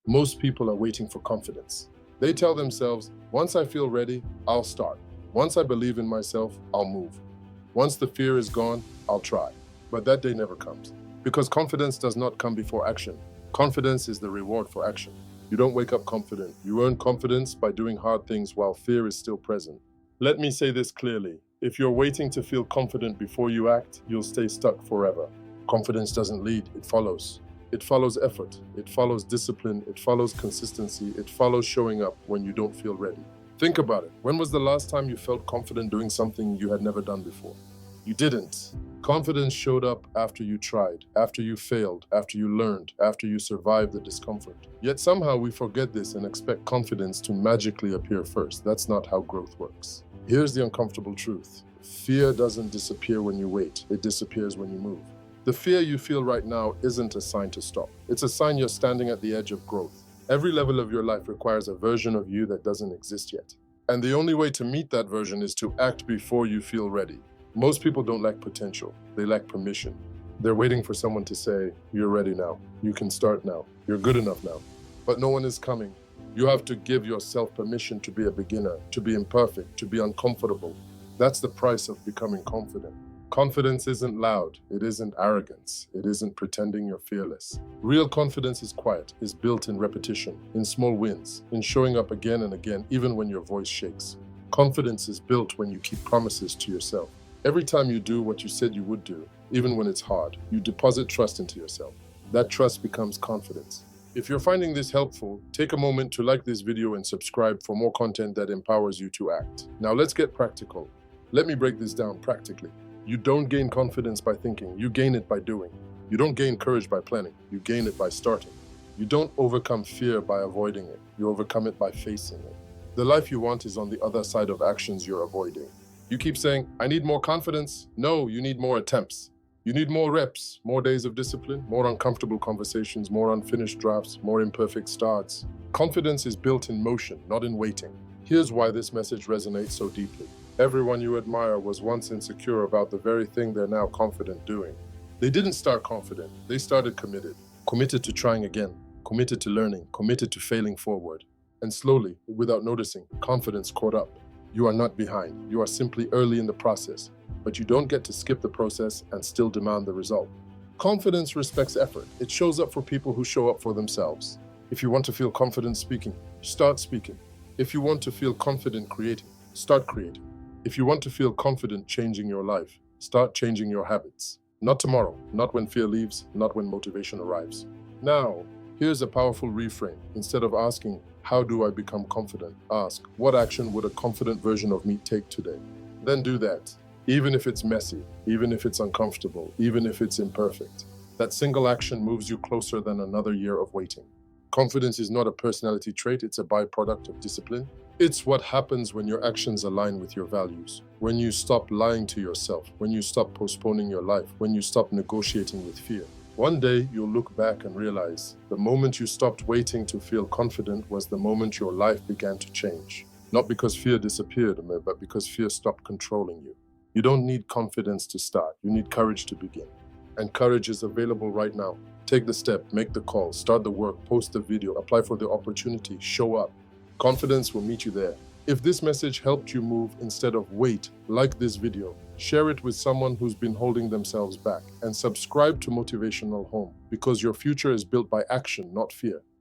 Most people are waiting for confidence. They tell themselves, once I feel ready, I'll start. Once I believe in myself, I'll move. Once the fear is gone, I'll try. But that day never comes. Because confidence does not come before action. Confidence is the reward for action. You don't wake up confident. You earn confidence by doing hard things while fear is still present. Let me say this clearly. If you're waiting to feel confident before you act, you'll stay stuck forever. Confidence doesn't lead, it follows. It follows effort, it follows discipline, it follows consistency, it follows showing up when you don't feel ready. Think about it. When was the last time you felt confident doing something you had never done before? You didn't. Confidence showed up after you tried, after you failed, after you learned, after you survived the discomfort. Yet somehow we forget this and expect confidence to magically appear first. That's not how growth works. Here's the uncomfortable truth. Fear doesn't disappear when you wait. It disappears when you move. The fear you feel right now isn't a sign to stop. It's a sign you're standing at the edge of growth. Every level of your life requires a version of you that doesn't exist yet. And the only way to meet that version is to act before you feel ready. Most people don't lack potential, they lack permission. They're waiting for someone to say, you're ready now, you can start now, you're good enough now. But no one is coming. You have to give yourself permission to be a beginner, to be imperfect, to be uncomfortable. That's the price of becoming confident. Confidence isn't loud, it isn't arrogance, it isn't pretending you're fearless. Real confidence is quiet, is built in repetition, in small wins, in showing up again and again, even when your voice shakes. Confidence is built when you keep promises to yourself. Every time you do what you said you would do, even when it's hard, you deposit trust into yourself. That trust becomes confidence. If you're finding this helpful, take a moment to like this video and subscribe for more content that empowers you to act. Now let's get practical. Let me break this down practically. You don't gain confidence by thinking, you gain it by doing. You don't gain courage by planning, you gain it by starting. You don't overcome fear by avoiding it, you overcome it by facing it. The life you want is on the other side of actions you're avoiding. You keep saying, I need more confidence. No, you need more attempts. You need more reps, more days of discipline, more uncomfortable conversations, more unfinished drafts, more imperfect starts. Confidence is built in motion, not in waiting. Here's why this message resonates so deeply. Everyone you admire was once insecure about the very thing they're now confident doing. They didn't start confident, they started committed. Committed to trying again, committed to learning, committed to failing forward. And slowly, without noticing, confidence caught up. You are not behind, you are simply early in the process, but you don't get to skip the process and still demand the result. Confidence respects effort. It shows up for people who show up for themselves. If you want to feel confident speaking, start speaking. If you want to feel confident creating, start creating. If you want to feel confident changing your life, start changing your habits. Not tomorrow, not when fear leaves, not when motivation arrives. Now, here's a powerful reframe. Instead of asking, how do I become confident? Ask, what action would a confident version of me take today? Then do that, even if it's messy, even if it's uncomfortable, even if it's imperfect. That single action moves you closer than another year of waiting. Confidence is not a personality trait, it's a byproduct of discipline. It's what happens when your actions align with your values, when you stop lying to yourself, when you stop postponing your life, when you stop negotiating with fear. One day, you'll look back and realize the moment you stopped waiting to feel confident was the moment your life began to change. Not because fear disappeared, but because fear stopped controlling you. You don't need confidence to start, you need courage to begin. And courage is available right now. Take the step, make the call, start the work, post the video, apply for the opportunity, show up. Confidence will meet you there. If this message helped you move instead of wait, like this video, share it with someone who's been holding themselves back, and subscribe to Motivational Home, because your future is built by action, not fear.